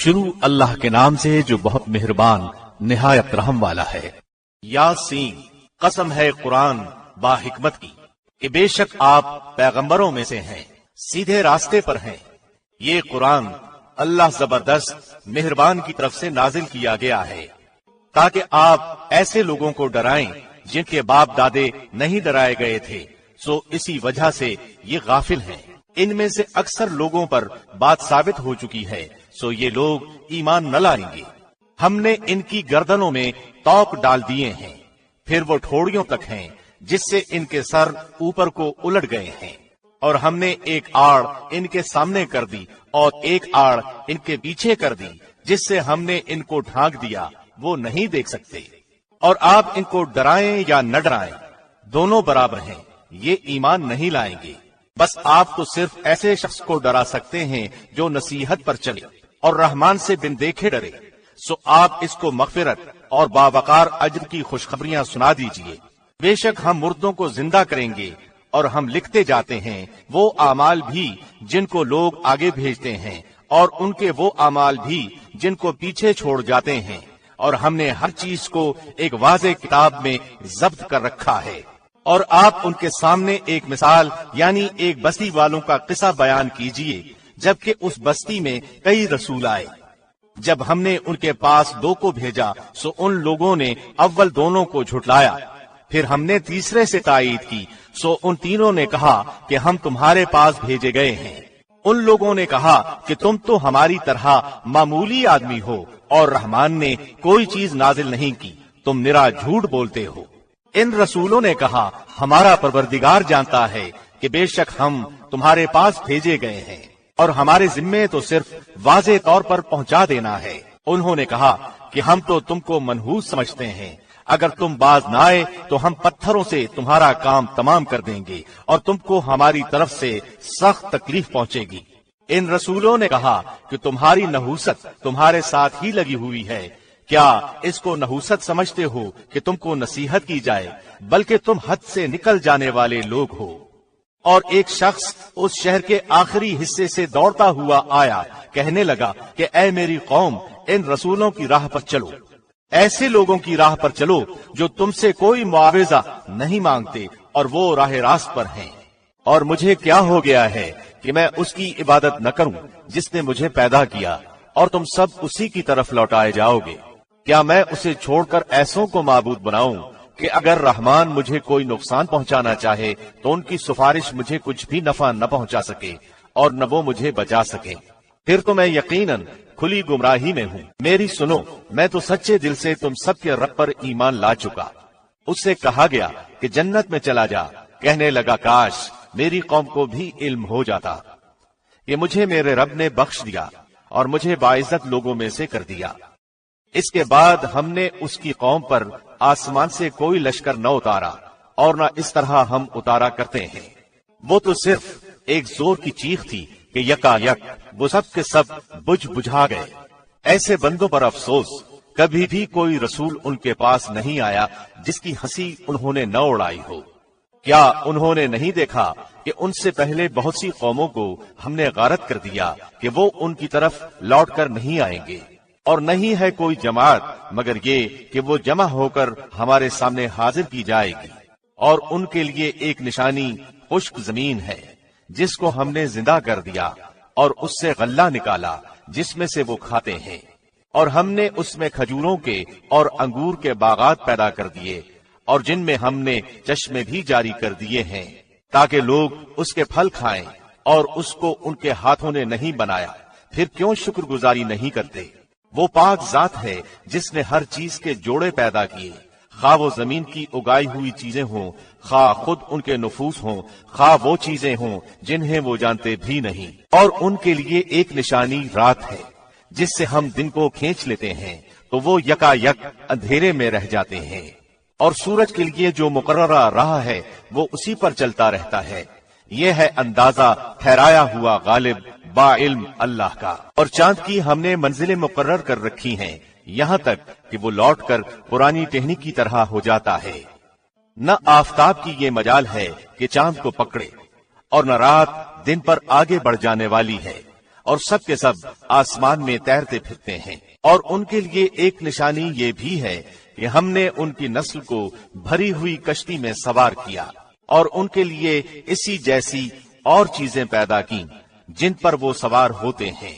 شروع اللہ کے نام سے جو بہت مہربان نہایت رحم والا ہے۔ یاسین، قسم ہے قرآن با حکمت کی کہ بے شک آپ پیغمبروں میں سے ہیں، سیدھے راستے پر ہیں۔ یہ قرآن اللہ زبردست مہربان کی طرف سے نازل کیا گیا ہے تاکہ آپ ایسے لوگوں کو ڈرائیں جن کے باپ دادے نہیں ڈرائے گئے تھے، سو اسی وجہ سے یہ غافل ہیں۔ ان میں سے اکثر لوگوں پر بات ثابت ہو چکی ہے، سو یہ لوگ ایمان نہ لائیں گے۔ ہم نے ان کی گردنوں میں توق ڈال دیے ہیں، پھر وہ ٹھوڑیوں تک ہیں جس سے ان کے سر اوپر کو الٹ گئے ہیں، اور ہم نے ایک آڑ ان کے سامنے کر دی اور ایک آڑ ان کے پیچھے کر دی جس سے ہم نے ان کو ڈھانک دیا، وہ نہیں دیکھ سکتے۔ اور آپ ان کو ڈرائیں یا نہ ڈرائیں دونوں برابر ہیں، یہ ایمان نہیں لائیں گے۔ بس آپ تو صرف ایسے شخص کو ڈرا سکتے ہیں جو نصیحت پر چلے اور رحمان سے بن دیکھے ڈرے، سو آپ اس کو مغفرت اور باوقار اجر کی خوشخبریاں سنا دیجئے۔ بے شک ہم مردوں کو زندہ کریں گے اور ہم لکھتے جاتے ہیں وہ اعمال بھی جن کو لوگ آگے بھیجتے ہیں اور ان کے وہ اعمال بھی جن کو پیچھے چھوڑ جاتے ہیں، اور ہم نے ہر چیز کو ایک واضح کتاب میں ضبط کر رکھا ہے۔ اور آپ ان کے سامنے ایک مثال یعنی ایک بستی والوں کا قصہ بیان کیجئے، جبکہ اس بستی میں کئی رسول آئے۔ جب ہم نے ان کے پاس 2 کو بھیجا سو ان لوگوں نے اول دونوں کو جھٹلایا، پھر ہم نے تیسرے سے تائید کی سو ان تینوں نے کہا کہ ہم تمہارے پاس بھیجے گئے ہیں۔ ان لوگوں نے کہا کہ تم تو ہماری طرح معمولی آدمی ہو اور رحمان نے کوئی چیز نازل نہیں کی، تم نرا جھوٹ بولتے ہو۔ ان رسولوں نے کہا ہمارا پروردگار جانتا ہے کہ بے شک ہم تمہارے پاس بھیجے گئے ہیں اور ہمارے ذمے تو صرف واضح طور پر پہنچا دینا ہے۔ انہوں نے کہا کہ ہم تو تم کو منحوس سمجھتے ہیں، اگر تم باز نہ آئے تو ہم پتھروں سے تمہارا کام تمام کر دیں گے اور تم کو ہماری طرف سے سخت تکلیف پہنچے گی۔ ان رسولوں نے کہا کہ تمہاری نحوست تمہارے ساتھ ہی لگی ہوئی ہے، کیا اس کو نحوست سمجھتے ہو کہ تم کو نصیحت کی جائے، بلکہ تم حد سے نکل جانے والے لوگ ہو۔ اور ایک شخص اس شہر کے آخری حصے سے دوڑتا ہوا آیا، کہنے لگا کہ اے میری قوم، ان رسولوں کی راہ پر چلو، ایسے لوگوں کی راہ پر چلو جو تم سے کوئی معاوضہ نہیں مانگتے اور وہ راہ راست پر ہیں۔ اور مجھے کیا ہو گیا ہے کہ میں اس کی عبادت نہ کروں جس نے مجھے پیدا کیا، اور تم سب اسی کی طرف لوٹائے جاؤ گے۔ کیا میں اسے چھوڑ کر ایسوں کو معبود بناؤں کہ اگر رحمان مجھے کوئی نقصان پہنچانا چاہے تو ان کی سفارش مجھے کچھ بھی نفع نہ پہنچا سکے اور نہ وہ مجھے بچا سکے؟ پھر تو میں یقیناً کھلی گمراہی میں ہوں۔ میری سنو، میں تو سچے دل سے تم سب کے رب پر ایمان لا چکا۔ اس سے کہا گیا کہ جنت میں چلا جا، کہنے لگا کاش میری قوم کو بھی علم ہو جاتا۔ یہ مجھے میرے رب نے بخش دیا اور مجھے باعزت لوگوں میں سے کر دیا۔ اس کے بعد ہم نے اس کی قوم پر آسمان سے کوئی لشکر نہ اتارا اور نہ اس طرح ہم اتارا کرتے ہیں۔ وہ تو صرف ایک زور کی چیخ تھی کہ یکا یک وہ سب کے سب بجھا گئے۔ ایسے بندوں پر افسوس، کبھی بھی کوئی رسول ان کے پاس نہیں آیا جس کی ہنسی انہوں نے نہ اڑائی ہو۔ کیا انہوں نے نہیں دیکھا کہ ان سے پہلے بہت سی قوموں کو ہم نے غارت کر دیا کہ وہ ان کی طرف لوٹ کر نہیں آئیں گے، اور نہیں ہے کوئی جماعت مگر یہ کہ وہ جمع ہو کر ہمارے سامنے حاضر کی جائے گی، اور ان کے لیے ایک نشانی خشک زمین ہے جس کو ہم نے زندہ کر دیا اور اس سے غلہ نکالا جس میں سے وہ کھاتے ہیں، اور ہم نے اس میں کھجوروں کے اور انگور کے باغات پیدا کر دیے، اور جن میں ہم نے چشمے بھی جاری کر دیے ہیں تاکہ لوگ اس کے پھل کھائیں، اور اس کو ان کے ہاتھوں نے نہیں بنایا، پھر کیوں شکر گزاری نہیں کرتے؟ وہ پاک ذات ہے جس نے ہر چیز کے جوڑے پیدا کیے، خواہ وہ زمین کی اگائی ہوئی چیزیں ہوں، خواہ خود ان کے نفوس ہوں، خواہ وہ چیزیں ہوں جنہیں وہ جانتے بھی نہیں۔ اور ان کے لیے ایک نشانی رات ہے جس سے ہم دن کو کھینچ لیتے ہیں تو وہ یکا یک اندھیرے میں رہ جاتے ہیں، اور سورج کے لیے جو مقررہ راہ ہے وہ اسی پر چلتا رہتا ہے۔ یہ ہے اندازہ ٹھہرایا ہوا غالب با علم اللہ کا۔ اور چاند کی ہم نے منزلیں مقرر کر رکھی ہیں یہاں تک کہ وہ لوٹ کر پرانی ٹہنی کی طرح ہو جاتا ہے۔ نہ آفتاب کی یہ مجال ہے کہ چاند کو پکڑے، اور نہ رات دن پر آگے بڑھ جانے والی ہے، اور سب کے سب آسمان میں تیرتے پھرتے ہیں۔ اور ان کے لیے ایک نشانی یہ بھی ہے کہ ہم نے ان کی نسل کو بھری ہوئی کشتی میں سوار کیا اور ان کے لیے اسی جیسی اور چیزیں پیدا کی جن پر وہ سوار ہوتے ہیں،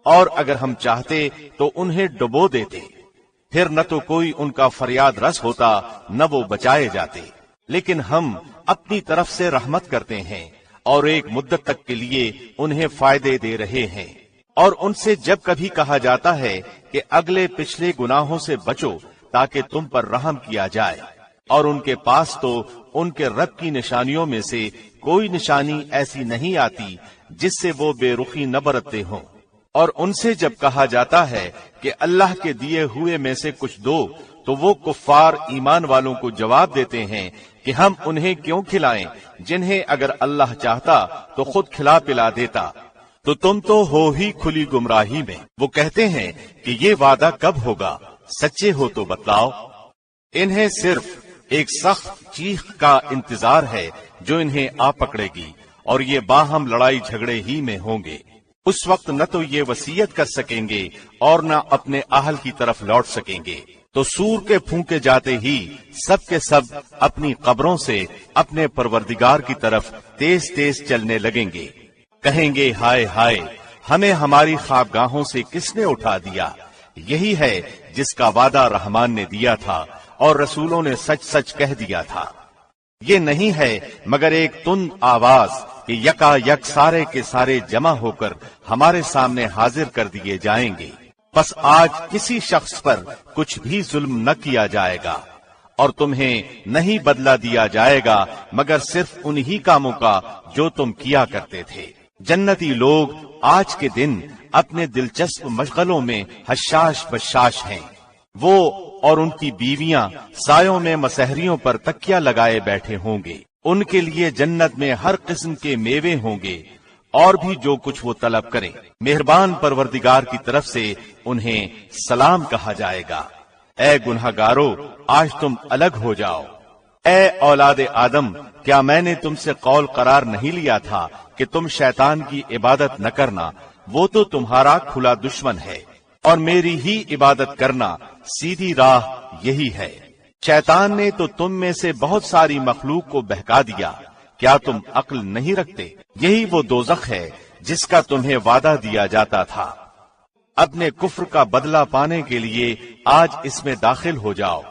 اور اگر ہم چاہتے تو انہیں ڈبو دیتے، پھر نہ تو کوئی ان کا فریاد رس ہوتا نہ وہ بچائے جاتے، لیکن ہم اپنی طرف سے رحمت کرتے ہیں اور ایک مدت تک کے لیے انہیں فائدے دے رہے ہیں۔ اور ان سے جب کبھی کہا جاتا ہے کہ اگلے پچھلے گناہوں سے بچو تاکہ تم پر رحم کیا جائے، اور ان کے پاس تو ان کے رب کی نشانیوں میں سے کوئی نشانی ایسی نہیں آتی جس سے وہ بے رخی نہ برتتے ہوں، اور ان سے جب کہا جاتا ہے کہ اللہ کے دیے ہوئے میں سے کچھ دو تو وہ کفار ایمان والوں کو جواب دیتے ہیں کہ ہم انہیں کیوں کھلائیں جنہیں اگر اللہ چاہتا تو خود کھلا پلا دیتا، تو تم تو ہو ہی کھلی گمراہی میں۔ وہ کہتے ہیں کہ یہ وعدہ کب ہوگا، سچے ہو تو بتلاؤ۔ انہیں صرف ایک سخت چیخ کا انتظار ہے جو انہیں آ پکڑے گی، اور یہ باہم لڑائی جھگڑے ہی میں ہوں گے۔ اس وقت نہ تو یہ وصیت کر سکیں گے اور نہ اپنے اہل کی طرف لوٹ سکیں گے، تو سور کے پھونکے جاتے ہی سب کے سب اپنی قبروں سے اپنے پروردگار کی طرف تیز تیز چلنے لگیں گے، کہیں گے ہائے ہائے، ہمیں ہماری خوابگاہوں سے کس نے اٹھا دیا۔ یہی ہے جس کا وعدہ رحمان نے دیا تھا اور رسولوں نے سچ سچ کہہ دیا تھا۔ یہ نہیں ہے مگر ایک تند آواز کہ یکا یک سارے کے سارے جمع ہو کر ہمارے سامنے حاضر کر دیے جائیں گے۔ پس آج کسی شخص پر کچھ بھی ظلم نہ کیا جائے گا، اور تمہیں نہیں بدلہ دیا جائے گا مگر صرف انہی کاموں کا جو تم کیا کرتے تھے۔ جنتی لوگ آج کے دن اپنے دلچسپ مشغلوں میں حشاش بشاش ہیں۔ وہ اور ان کی بیویاں سایوں میں مسحریوں پر تکیہ لگائے بیٹھے ہوں گے۔ ان کے لیے جنت میں ہر قسم کے میوے ہوں گے اور بھی جو کچھ وہ طلب کریں۔ مہربان پروردگار کی طرف سے انہیں سلام کہا جائے گا۔ اے گنہگارو، آج تم الگ ہو جاؤ۔ اے اولاد آدم، کیا میں نے تم سے قول قرار نہیں لیا تھا کہ تم شیطان کی عبادت نہ کرنا؟ وہ تو تمہارا کھلا دشمن ہے، اور میری ہی عبادت کرنا سیدھی راہ یہی ہے۔ شیطان نے تو تم میں سے بہت ساری مخلوق کو بہکا دیا، کیا تم عقل نہیں رکھتے؟ یہی وہ دوزخ ہے جس کا تمہیں وعدہ دیا جاتا تھا۔ اپنے کفر کا بدلہ پانے کے لیے آج اس میں داخل ہو جاؤ۔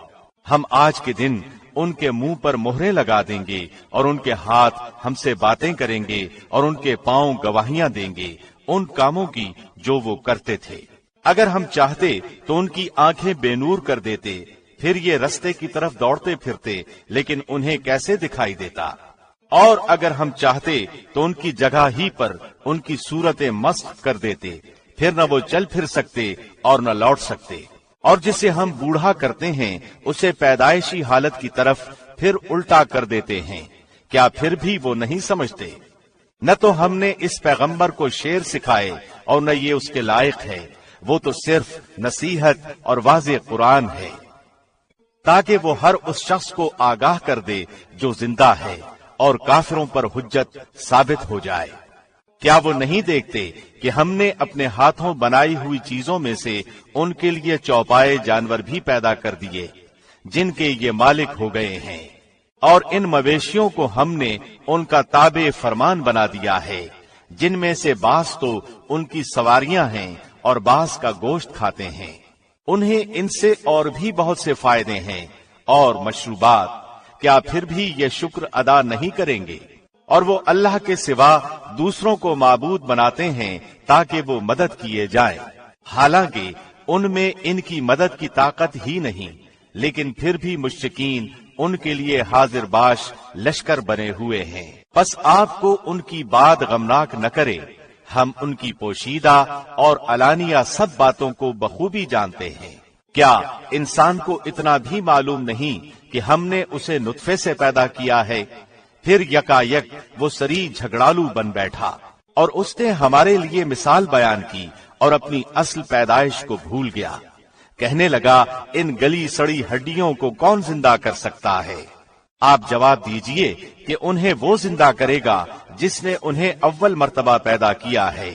ہم آج کے دن ان کے منہ پر مہریں لگا دیں گے اور ان کے ہاتھ ہم سے باتیں کریں گے اور ان کے پاؤں گواہیاں دیں گے ان کاموں کی جو وہ کرتے تھے۔ اگر ہم چاہتے تو ان کی آنکھیں بے نور کر دیتے، پھر یہ رستے کی طرف دوڑتے پھرتے، لیکن انہیں کیسے دکھائی دیتا؟ اور اگر ہم چاہتے تو ان کی جگہ ہی پر ان کی صورتیں مسخ کر دیتے، پھر نہ وہ چل پھر سکتے اور نہ لوٹ سکتے۔ اور جسے ہم بوڑھا کرتے ہیں اسے پیدائشی حالت کی طرف پھر الٹا کر دیتے ہیں، کیا پھر بھی وہ نہیں سمجھتے؟ نہ تو ہم نے اس پیغمبر کو شعر سکھائے اور نہ یہ اس کے لائق ہے، وہ تو صرف نصیحت اور واضح قرآن ہے، تاکہ وہ ہر اس شخص کو آگاہ کر دے جو زندہ ہے اور کافروں پر حجت ثابت ہو جائے۔ کیا وہ نہیں دیکھتے کہ ہم نے اپنے ہاتھوں بنائی ہوئی چیزوں میں سے ان کے لیے چوپائے جانور بھی پیدا کر دیے جن کے یہ مالک ہو گئے ہیں، اور ان مویشیوں کو ہم نے ان کا تابع فرمان بنا دیا ہے، جن میں سے بعض تو ان کی سواریاں ہیں اور بعض کا گوشت کھاتے ہیں۔ انہیں ان سے اور بھی بہت سے فائدے ہیں اور مشروبات، کیا پھر بھی یہ شکر ادا نہیں کریں گے؟ اور وہ اللہ کے سوا دوسروں کو معبود بناتے ہیں تاکہ وہ مدد کیے جائیں، حالانکہ ان میں ان کی مدد کی طاقت ہی نہیں، لیکن پھر بھی مشرکین ان کے لیے حاضر باش لشکر بنے ہوئے ہیں۔ پس آپ کو ان کی بات غمناک نہ کرے، ہم ان کی پوشیدہ اور علانیہ سب باتوں کو بخوبی جانتے ہیں۔ کیا انسان کو اتنا بھی معلوم نہیں کہ ہم نے اسے نطفے سے پیدا کیا ہے، پھر یکا یک وہ سری جھگڑالو بن بیٹھا، اور اس نے ہمارے لیے مثال بیان کی اور اپنی اصل پیدائش کو بھول گیا۔ کہنے لگا ان گلی سڑی ہڈیوں کو کون زندہ کر سکتا ہے؟ آپ جواب دیجئے کہ انہیں وہ زندہ کرے گا جس نے انہیں اول مرتبہ پیدا کیا ہے،